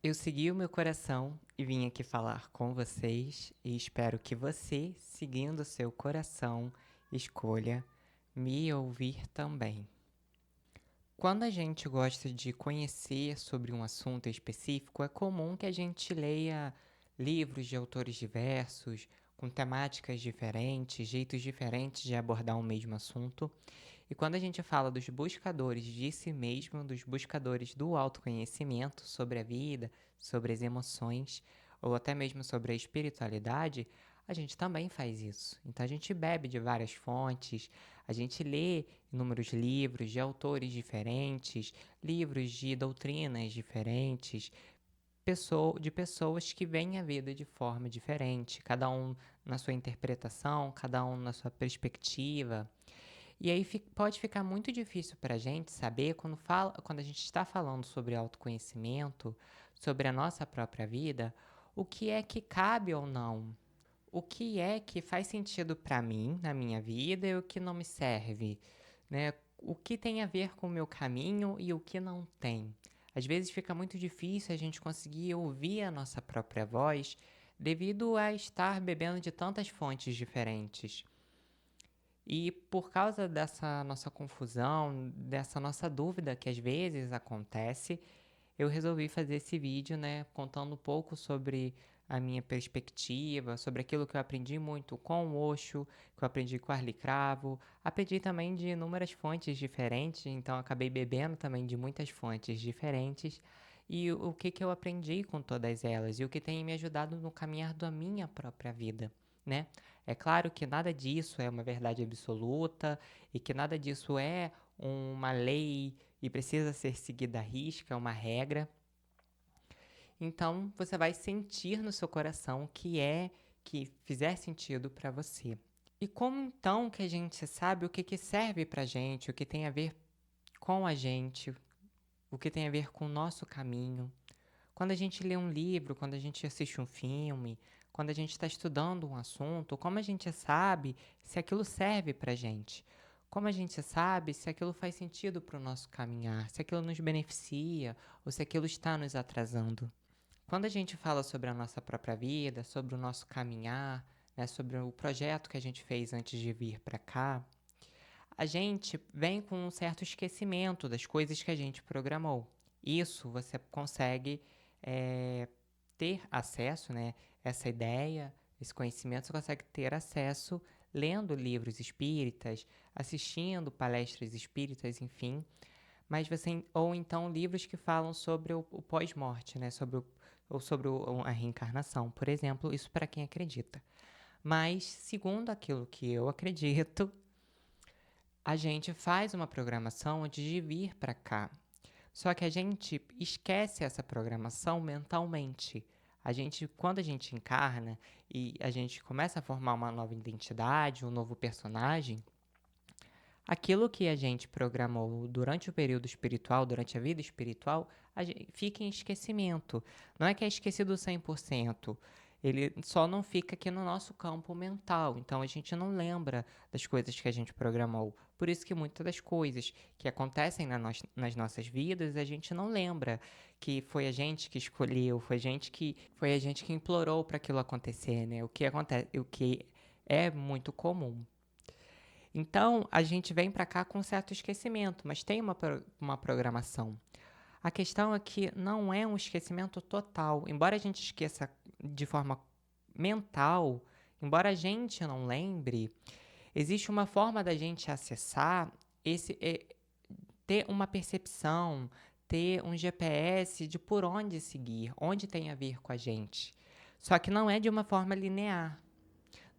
Eu segui o meu coração e vim aqui falar com vocês e espero que você, seguindo o seu coração, escolha me ouvir também. Quando a gente gosta de conhecer sobre um assunto específico, é comum que a gente leia livros de autores diversos, com temáticas diferentes, jeitos diferentes de abordar o mesmo assunto. E quando a gente fala dos buscadores de si mesmo, dos buscadores do autoconhecimento sobre a vida, sobre as emoções, ou até mesmo sobre a espiritualidade, a gente também faz isso. Então a gente bebe de várias fontes, a gente lê inúmeros livros de autores diferentes, livros de doutrinas diferentes, de pessoas que veem a vida de forma diferente, cada um na sua interpretação, cada um na sua perspectiva. E aí pode ficar muito difícil para a gente saber quando a gente está falando sobre autoconhecimento, sobre a nossa própria vida, o que é que cabe ou não. O que é que faz sentido para mim, na minha vida, e o que não me serve, né? O que tem a ver com o meu caminho e o que não tem. Às vezes fica muito difícil a gente conseguir ouvir a nossa própria voz devido a estar bebendo de tantas fontes diferentes. E por causa dessa nossa confusão, dessa nossa dúvida que às vezes acontece, eu resolvi fazer esse vídeo, né, contando um pouco sobre a minha perspectiva, sobre aquilo que eu aprendi muito com o Osho, que eu aprendi com Arli Cravo, aprendi também de inúmeras fontes diferentes, então acabei bebendo também de muitas fontes diferentes, e o que que eu aprendi com todas elas, e o que tem me ajudado no caminhar da minha própria vida, né? É claro que nada disso é uma verdade absoluta e que nada disso é uma lei e precisa ser seguida à risca, é uma regra. Então você vai sentir no seu coração o que é que fizer sentido para você. E como então que a gente sabe o que, que serve pra gente, o que tem a ver com a gente, o que tem a ver com o nosso caminho? Quando a gente lê um livro, quando a gente assiste um filme, quando a gente está estudando um assunto, como a gente sabe se aquilo serve para a gente? Como a gente sabe se aquilo faz sentido para o nosso caminhar, se aquilo nos beneficia ou se aquilo está nos atrasando? Quando a gente fala sobre a nossa própria vida, sobre o nosso caminhar, né, sobre o projeto que a gente fez antes de vir para cá, a gente vem com um certo esquecimento das coisas que a gente programou. Isso você consegue é, ter acesso, né? Essa ideia, esse conhecimento, você consegue ter acesso lendo livros espíritas, assistindo palestras espíritas, enfim. Mas você, ou então livros que falam sobre o pós-morte, né? Ou sobre a reencarnação, por exemplo, isso para quem acredita. Mas, segundo aquilo que eu acredito, a gente faz uma programação antes de vir para cá. Só que a gente esquece essa programação mentalmente. Quando a gente encarna e a gente começa a formar uma nova identidade, um novo personagem, aquilo que a gente programou durante o período espiritual, durante a vida espiritual, fica em esquecimento. Não é que é esquecido 100%. Ele só não fica aqui no nosso campo mental. Então a gente não lembra das coisas que a gente programou. Por isso que muitas das coisas que acontecem nas nossas vidas, a gente não lembra que foi a gente que escolheu, foi a gente que implorou para aquilo acontecer, né? O que é muito comum. Então, a gente vem para cá com certo esquecimento, mas tem uma programação. A questão é que não é um esquecimento total. Embora a gente esqueça de forma mental, embora a gente não lembre, existe uma forma da gente acessar ter uma percepção, ter um GPS de por onde seguir, onde tem a ver com a gente. Só que não é de uma forma linear.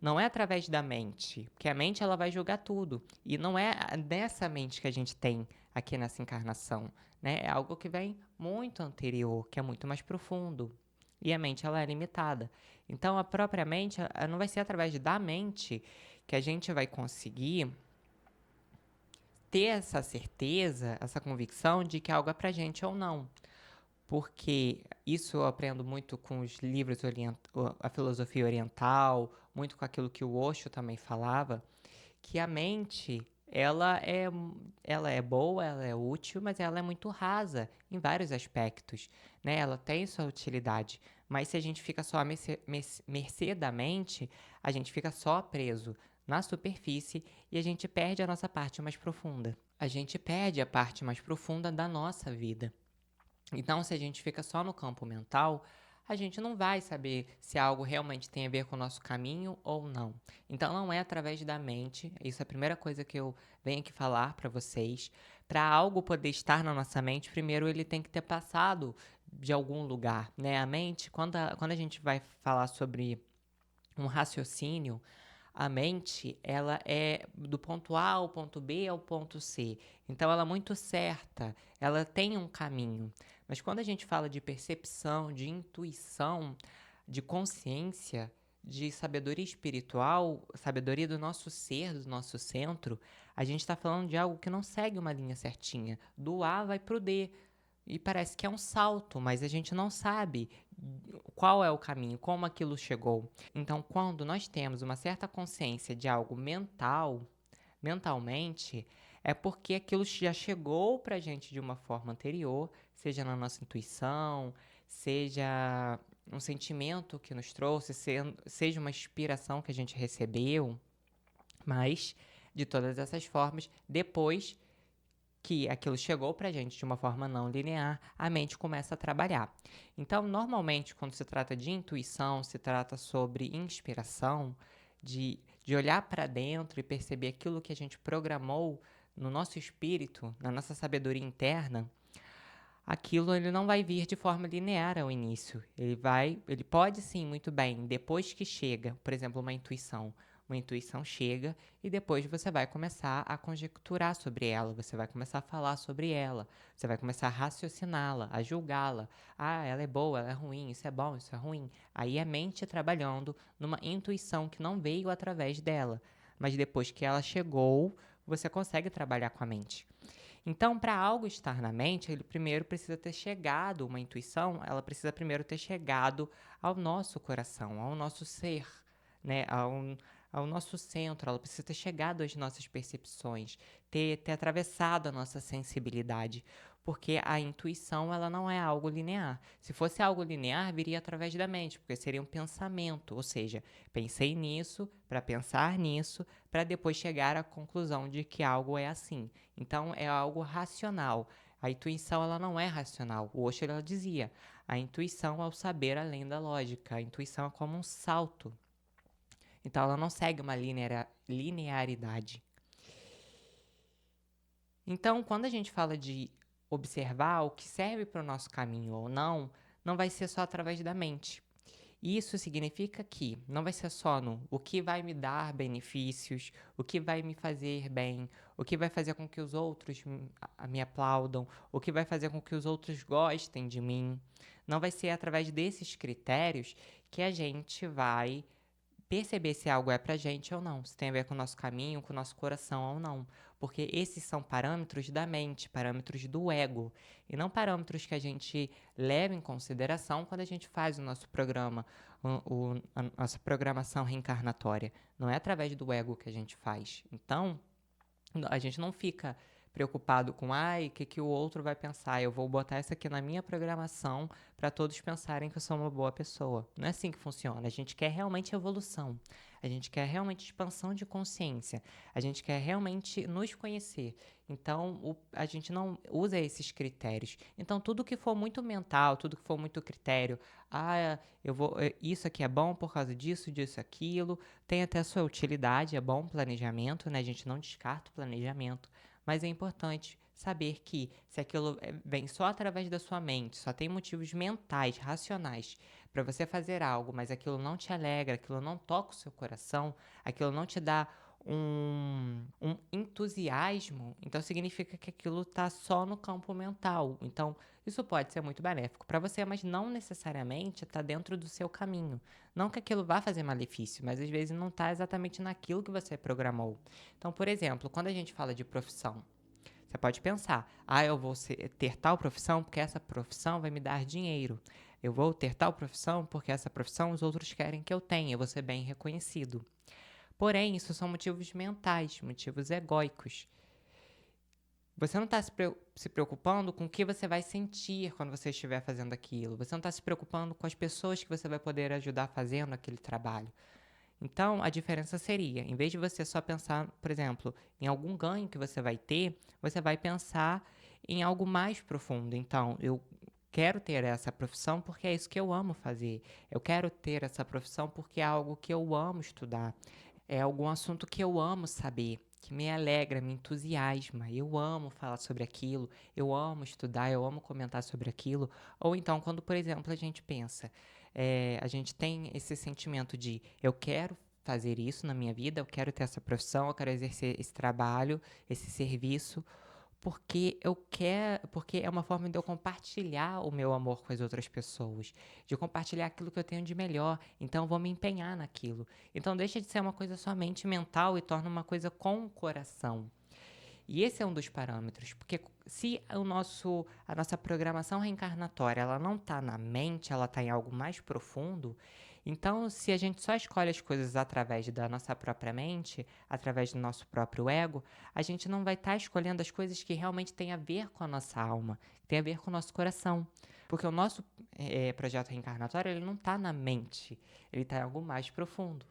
Não é através da mente, porque a mente ela vai julgar tudo. E não é dessa mente que a gente tem aqui nessa encarnação, né? É algo que vem muito anterior, que é muito mais profundo. E a mente ela é limitada. Então a própria mente, não vai ser através da mente que a gente vai conseguir ter essa certeza, essa convicção de que algo é pra gente ou não. Porque isso eu aprendo muito com os livros, a filosofia oriental, muito com aquilo que o Osho também falava, que a mente, ela é boa, ela é útil, mas ela é muito rasa em vários aspectos, né? Ela tem sua utilidade. Mas se a gente fica só à mercê da mente, a gente fica só preso na superfície e a gente perde a nossa parte mais profunda. A gente perde a parte mais profunda da nossa vida. Então, se a gente fica só no campo mental, a gente não vai saber se algo realmente tem a ver com o nosso caminho ou não. Então, não é através da mente, isso é a primeira coisa que eu venho aqui falar para vocês. Para algo poder estar na nossa mente, primeiro ele tem que ter passado de algum lugar, né? A mente, quando a gente vai falar sobre um raciocínio, a mente, ela é do ponto A ao ponto B ao ponto C. Então, ela é muito certa, ela tem um caminho. Mas quando a gente fala de percepção, de intuição, de consciência, de sabedoria espiritual, sabedoria do nosso ser, do nosso centro, a gente está falando de algo que não segue uma linha certinha. Do A vai para o D. E parece que é um salto, mas a gente não sabe qual é o caminho, como aquilo chegou. Então, quando nós temos uma certa consciência de algo mentalmente, é porque aquilo já chegou pra gente de uma forma anterior, seja na nossa intuição, seja um sentimento que nos trouxe, seja uma inspiração que a gente recebeu, mas de todas essas formas, depois que aquilo chegou pra gente de uma forma não linear, a mente começa a trabalhar. Então, normalmente, quando se trata de intuição, se trata sobre inspiração, de olhar para dentro e perceber aquilo que a gente programou no nosso espírito, na nossa sabedoria interna, aquilo ele não vai vir de forma linear ao início. Ele pode sim, muito bem, depois que chega, por exemplo, uma intuição chega e depois você vai começar a conjecturar sobre ela, você vai começar a falar sobre ela, você vai começar a raciociná-la, a julgá-la. Ah, ela é boa, ela é ruim, isso é bom, isso é ruim. Aí a mente trabalhando numa intuição que não veio através dela, mas depois que ela chegou, você consegue trabalhar com a mente. Então, para algo estar na mente, ele primeiro precisa ter chegado, uma intuição, ela precisa primeiro ter chegado ao nosso coração, ao nosso ser, né? Ao nosso centro, ela precisa ter chegado às nossas percepções, ter atravessado a nossa sensibilidade, porque a intuição ela não é algo linear. Se fosse algo linear, viria através da mente, porque seria um pensamento, ou seja, pensei nisso para pensar nisso, para depois chegar à conclusão de que algo é assim. Então é algo racional. A intuição ela não é racional. O Osho ela dizia: a intuição é o saber além da lógica. A intuição é como um salto. Então ela não segue uma linearidade. Então, quando a gente fala de observar o que serve para o nosso caminho ou não, não vai ser só através da mente. Isso significa que não vai ser só no o que vai me dar benefícios, o que vai me fazer bem, o que vai fazer com que os outros me aplaudam, o que vai fazer com que os outros gostem de mim. Não vai ser através desses critérios que a gente vai perceber se algo é pra gente ou não, se tem a ver com o nosso caminho, com o nosso coração ou não. Porque esses são parâmetros da mente, parâmetros do ego, e não parâmetros que a gente leva em consideração quando a gente faz o nosso programa, a nossa programação reencarnatória. Não é através do ego que a gente faz. Então, a gente não fica preocupado com, ai, o que o outro vai pensar? Eu vou botar isso aqui na minha programação para todos pensarem que eu sou uma boa pessoa. Não é assim que funciona. A gente quer realmente evolução. A gente quer realmente expansão de consciência. A gente quer realmente nos conhecer. Então, a gente não usa esses critérios. Então, tudo que for muito mental, tudo que for muito critério, isso aqui é bom por causa disso, disso, aquilo, tem até sua utilidade, é bom planejamento, né? A gente não descarta o planejamento, mas é importante saber que se aquilo vem só através da sua mente, só tem motivos mentais, racionais para você fazer algo, mas aquilo não te alegra, aquilo não toca o seu coração, aquilo não te dá um entusiasmo, então significa que aquilo está só no campo mental. Então, isso pode ser muito benéfico para você, mas não necessariamente está dentro do seu caminho. Não que aquilo vá fazer malefício, mas às vezes não está exatamente naquilo que você programou. Então, por exemplo, quando a gente fala de profissão, você pode pensar, eu vou ter tal profissão porque essa profissão vai me dar dinheiro. Eu vou ter tal profissão porque essa profissão os outros querem que eu tenha, eu vou ser bem reconhecido. Porém, isso são motivos mentais, motivos egóicos. Você não está se preocupando com o que você vai sentir quando você estiver fazendo aquilo. Você não está se preocupando com as pessoas que você vai poder ajudar fazendo aquele trabalho. Então, a diferença seria, em vez de você só pensar, por exemplo, em algum ganho que você vai pensar em algo mais profundo. Então, eu quero ter essa profissão porque é isso que eu amo fazer. Eu quero ter essa profissão porque é algo que eu amo estudar. É algum assunto que eu amo saber, que me alegra, me entusiasma. Eu amo falar sobre aquilo, eu amo estudar, eu amo comentar sobre aquilo. Ou então, quando, por exemplo, a gente pensa, a gente tem esse sentimento de eu quero fazer isso na minha vida, eu quero ter essa profissão, eu quero exercer esse trabalho, esse serviço, porque é uma forma de eu compartilhar o meu amor com as outras pessoas, de compartilhar aquilo que eu tenho de melhor. Então eu vou me empenhar naquilo. Então deixa de ser uma coisa somente mental e torna uma coisa com o coração. E esse é um dos parâmetros, porque se a nossa programação reencarnatória ela não está na mente, ela está em algo mais profundo, então se a gente só escolhe as coisas através da nossa própria mente, através do nosso próprio ego, a gente não vai estar escolhendo as coisas que realmente têm a ver com a nossa alma, que têm a ver com o nosso coração. Porque o nosso projeto reencarnatório ele não está na mente, ele está em algo mais profundo.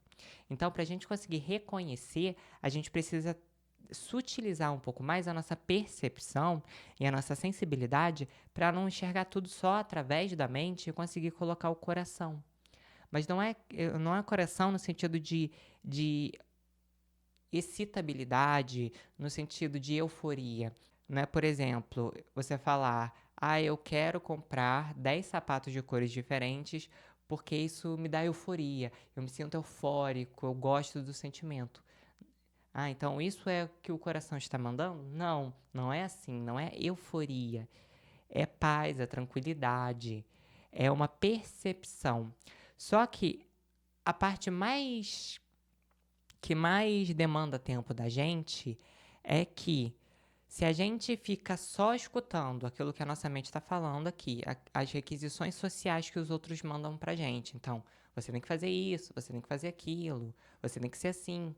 Então, para a gente conseguir reconhecer, a gente precisa sutilizar um pouco mais a nossa percepção e a nossa sensibilidade para não enxergar tudo só através da mente e conseguir colocar o coração. Mas não é coração no sentido de excitabilidade, no sentido de euforia. Não é, por exemplo, você falar, eu quero comprar 10 sapatos de cores diferentes porque isso me dá euforia, eu me sinto eufórico, eu gosto do sentimento. Então isso é o que o coração está mandando? Não, não é assim, não é euforia. É paz, é tranquilidade, é uma percepção. Só que a parte que mais demanda tempo da gente é que se a gente fica só escutando aquilo que a nossa mente está falando aqui, as requisições sociais que os outros mandam pra gente. Então, você tem que fazer isso, você tem que fazer aquilo, você tem que ser assim.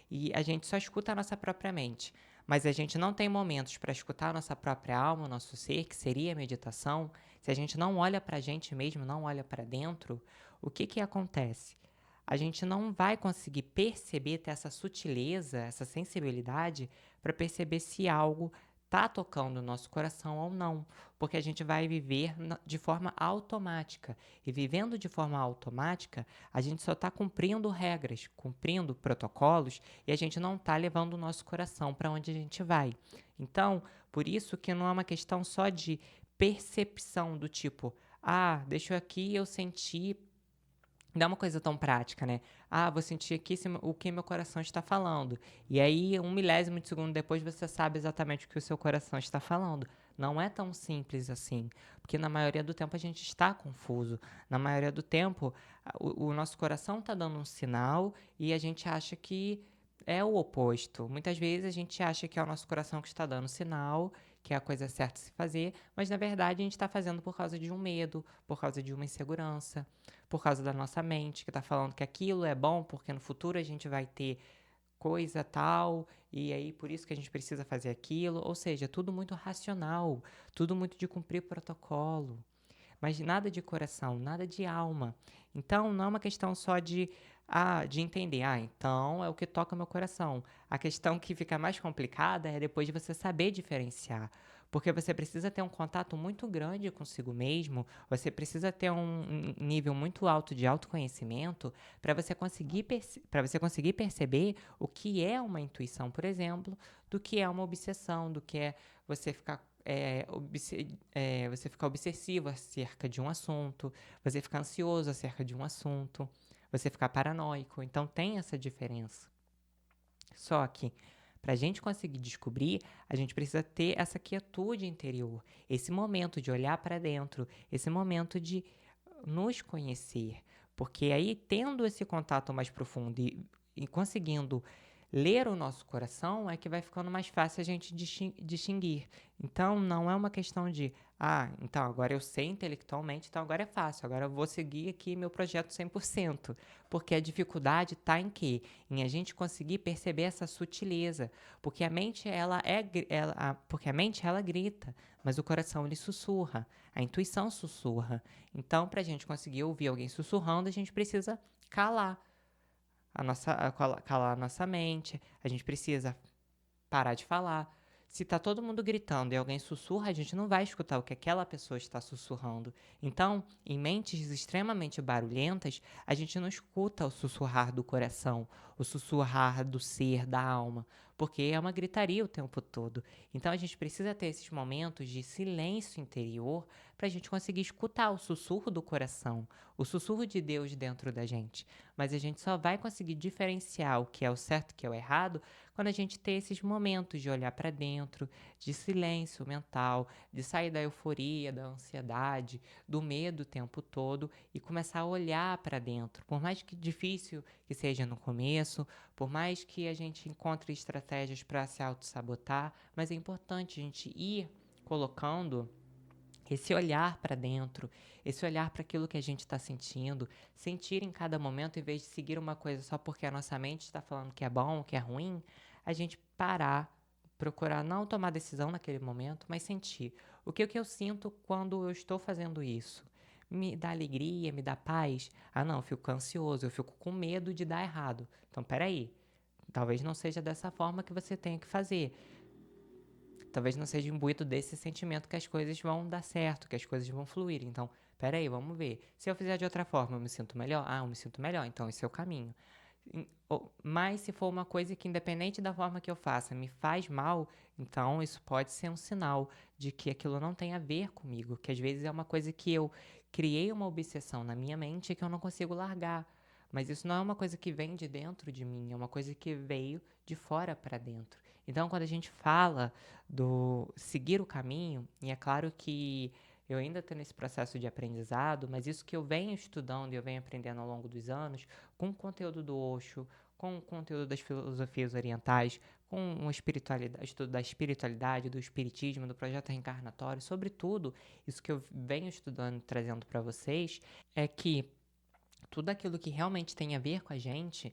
E a gente só escuta a nossa própria mente, mas a gente não tem momentos para escutar a nossa própria alma, o nosso ser, que seria a meditação. Se a gente não olha para a gente mesmo, não olha para dentro, o que acontece? A gente não vai conseguir perceber, ter essa sutileza, essa sensibilidade para perceber se algo está tocando o nosso coração ou não, porque a gente vai viver de forma automática. E vivendo de forma automática, a gente só está cumprindo regras, cumprindo protocolos e a gente não está levando o nosso coração para onde a gente vai. Então, por isso que não é uma questão só de percepção do tipo, deixa eu aqui eu sentir. Não é uma coisa tão prática, né? Vou sentir aqui o que meu coração está falando. E aí, 1 milésimo de segundo depois, você sabe exatamente o que o seu coração está falando. Não é tão simples assim. Porque na maioria do tempo a gente está confuso. Na maioria do tempo, o nosso coração está dando um sinal e a gente acha que é o oposto. Muitas vezes a gente acha que é o nosso coração que está dando sinal, que é a coisa certa a se fazer, mas na verdade a gente está fazendo por causa de um medo, por causa de uma insegurança, por causa da nossa mente, que está falando que aquilo é bom porque no futuro a gente vai ter coisa tal, e aí por isso que a gente precisa fazer aquilo. Ou seja, tudo muito racional, tudo muito de cumprir protocolo, mas nada de coração, nada de alma. Então não é uma questão só de entender, então é o que toca meu coração. A questão que fica mais complicada é depois de você saber diferenciar. Porque você precisa ter um contato muito grande consigo mesmo, você precisa ter um nível muito alto de autoconhecimento para você conseguir perceber o que é uma intuição, por exemplo, do que é uma obsessão, do que é você ficar você ficar obsessivo acerca de um assunto, você ficar ansioso acerca de um assunto, você ficar paranoico. Então tem essa diferença. Só que para a gente conseguir descobrir, a gente precisa ter essa quietude interior, esse momento de olhar para dentro, esse momento de nos conhecer. Porque aí, tendo esse contato mais profundo e conseguindo ler o nosso coração, é que vai ficando mais fácil a gente distinguir. Então, não é uma questão de, Ah, então agora eu sei intelectualmente, então agora é fácil, agora eu vou seguir aqui meu projeto 100%. Porque a dificuldade está em quê? Em a gente conseguir perceber essa sutileza, porque a mente porque a mente ela grita, mas o coração ele sussurra, a intuição sussurra. Então, para a gente conseguir ouvir alguém sussurrando, a gente precisa calar calar a nossa mente, a gente precisa parar de falar. Se tá todo mundo gritando e alguém sussurra, a gente não vai escutar o que aquela pessoa está sussurrando. Então, em mentes extremamente barulhentas, a gente não escuta o sussurrar do coração, o sussurrar do ser, da alma, porque é uma gritaria o tempo todo. Então, a gente precisa ter esses momentos de silêncio interior para a gente conseguir escutar o sussurro do coração, o sussurro de Deus dentro da gente. Mas a gente só vai conseguir diferenciar o que é o certo e o que é o errado quando a gente tem esses momentos de olhar para dentro, de silêncio mental, de sair da euforia, da ansiedade, do medo o tempo todo e começar a olhar para dentro. Por mais que difícil que seja no começo, por mais que a gente encontre estratégias para se auto-sabotar, mas é importante a gente ir colocando esse olhar para dentro, esse olhar para aquilo que a gente está sentindo, sentir em cada momento, em vez de seguir uma coisa só porque a nossa mente está falando que é bom, que é ruim, a gente parar, procurar não tomar decisão naquele momento, mas sentir. O que eu sinto quando eu estou fazendo isso? Me dá alegria, me dá paz? Ah, não, eu fico ansioso, eu fico com medo de dar errado. Então, peraí, talvez não seja dessa forma que você tenha que fazer. Talvez não seja imbuído desse sentimento que as coisas vão dar certo, que as coisas vão fluir. Então, peraí, vamos ver. Se eu fizer de outra forma, eu me sinto melhor? Ah, eu me sinto melhor, então esse é o caminho. Mas se for uma coisa que, independente da forma que eu faça, me faz mal, então isso pode ser um sinal de que aquilo não tem a ver comigo, que às vezes é uma coisa que eu criei uma obsessão na minha mente que eu não consigo largar. Mas isso não é uma coisa que vem de dentro de mim, é uma coisa que veio de fora para dentro. Então, quando a gente fala do seguir o caminho, e é claro que eu ainda estou nesse processo de aprendizado, mas isso que eu venho estudando e eu venho aprendendo ao longo dos anos, com o conteúdo do Osho, com o conteúdo das filosofias orientais, com o estudo da espiritualidade, do espiritismo, do projeto reencarnatório, sobretudo, isso que eu venho estudando e trazendo para vocês, é que tudo aquilo que realmente tem a ver com a gente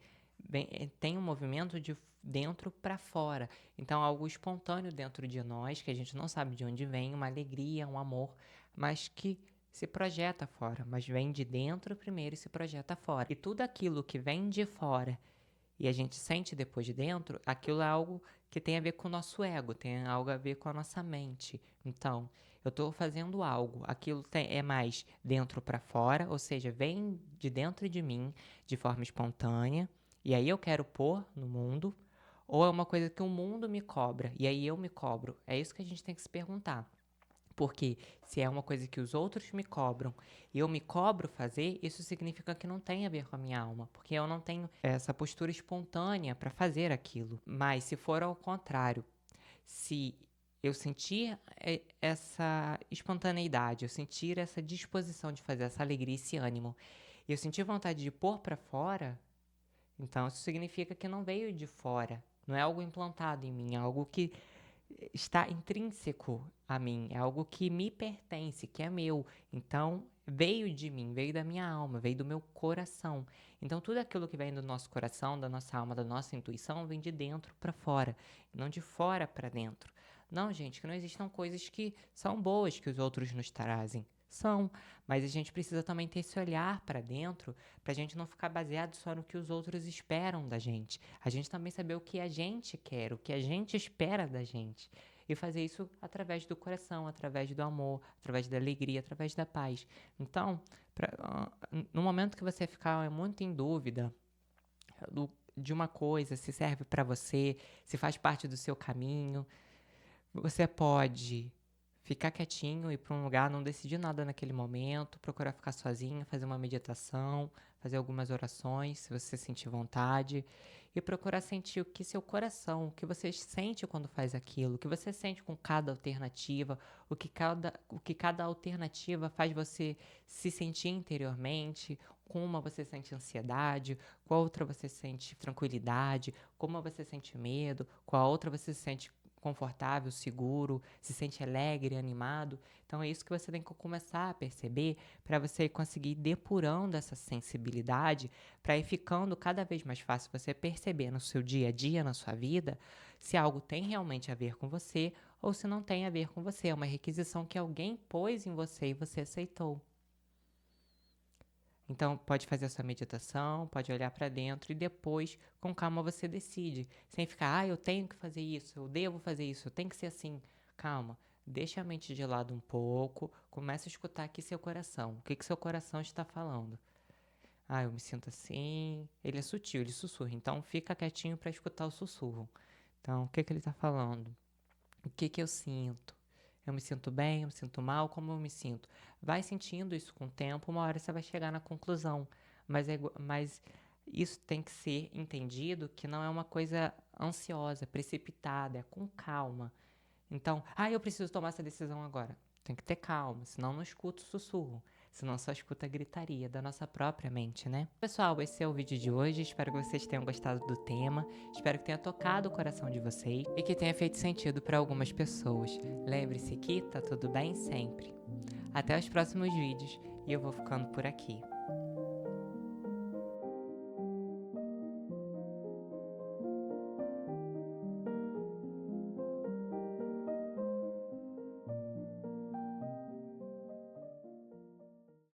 tem um movimento de dentro para fora. Então, algo espontâneo dentro de nós, que a gente não sabe de onde vem, uma alegria, um amor, mas que se projeta fora, mas vem de dentro primeiro e se projeta fora. E tudo aquilo que vem de fora e a gente sente depois de dentro, aquilo é algo que tem a ver com o nosso ego, tem algo a ver com a nossa mente. Então, eu estou fazendo algo, é mais dentro para fora, ou seja, vem de dentro de mim de forma espontânea, e aí eu quero pôr no mundo, ou é uma coisa que o mundo me cobra, e aí eu me cobro. É isso que a gente tem que se perguntar. Porque se é uma coisa que os outros me cobram e eu me cobro fazer, isso significa que não tem a ver com a minha alma, porque eu não tenho essa postura espontânea para fazer aquilo. Mas se for ao contrário, se eu sentir essa espontaneidade, eu sentir essa disposição de fazer essa alegria, esse ânimo, e eu sentir vontade de pôr para fora, então isso significa que não veio de fora, não é algo implantado em mim, é algo que está intrínseco a mim, é algo que me pertence, que é meu. Então, veio de mim, veio da minha alma, veio do meu coração. Então, tudo aquilo que vem do nosso coração, da nossa alma, da nossa intuição, vem de dentro para fora, não de fora para dentro. Não, gente, que não existam coisas que são boas que os outros nos trazem. São, mas a gente precisa também ter esse olhar para dentro, para a gente não ficar baseado só no que os outros esperam da gente. A gente também saber o que a gente quer, o que a gente espera da gente. E fazer isso através do coração, através do amor, através da alegria, através da paz. Então, no momento que você ficar muito em dúvida de uma coisa, se serve para você, se faz parte do seu caminho, você pode ficar quietinho, ir para um lugar, não decidir nada naquele momento, procurar ficar sozinho, fazer uma meditação, fazer algumas orações, se você sentir vontade, e procurar sentir o que seu coração, o que você sente quando faz aquilo, o que você sente com cada alternativa, o que cada alternativa faz você se sentir interiormente. Com uma você sente ansiedade, com a outra você sente tranquilidade, com uma você sente medo, com a outra você sente confortável, seguro, se sente alegre, animado. Então é isso que você tem que começar a perceber para você conseguir ir depurando essa sensibilidade, para ir ficando cada vez mais fácil você perceber no seu dia a dia, na sua vida, se algo tem realmente a ver com você ou se não tem a ver com você. É uma requisição que alguém pôs em você e você aceitou. Então, pode fazer a sua meditação, pode olhar para dentro e depois, com calma, você decide. Sem ficar, eu tenho que fazer isso, eu devo fazer isso, eu tenho que ser assim. Calma, deixa a mente de lado um pouco, começa a escutar aqui seu coração. O que que seu coração está falando? Eu me sinto assim. Ele é sutil, ele sussurra. Então, fica quietinho para escutar o sussurro. Então, o que que ele está falando? O que que eu sinto? Eu me sinto bem, eu me sinto mal, como eu me sinto? Vai sentindo isso com o tempo, uma hora você vai chegar na conclusão. Mas isso tem que ser entendido que não é uma coisa ansiosa, precipitada, é com calma. Então, eu preciso tomar essa decisão agora. Tem que ter calma, senão não escuta o sussurro. Senão só escuta a gritaria da nossa própria mente, né? Pessoal, esse é o vídeo de hoje. Espero que vocês tenham gostado do tema. Espero que tenha tocado o coração de vocês e que tenha feito sentido para algumas pessoas. Lembre-se que tá tudo bem sempre. Até os próximos vídeos e eu vou ficando por aqui.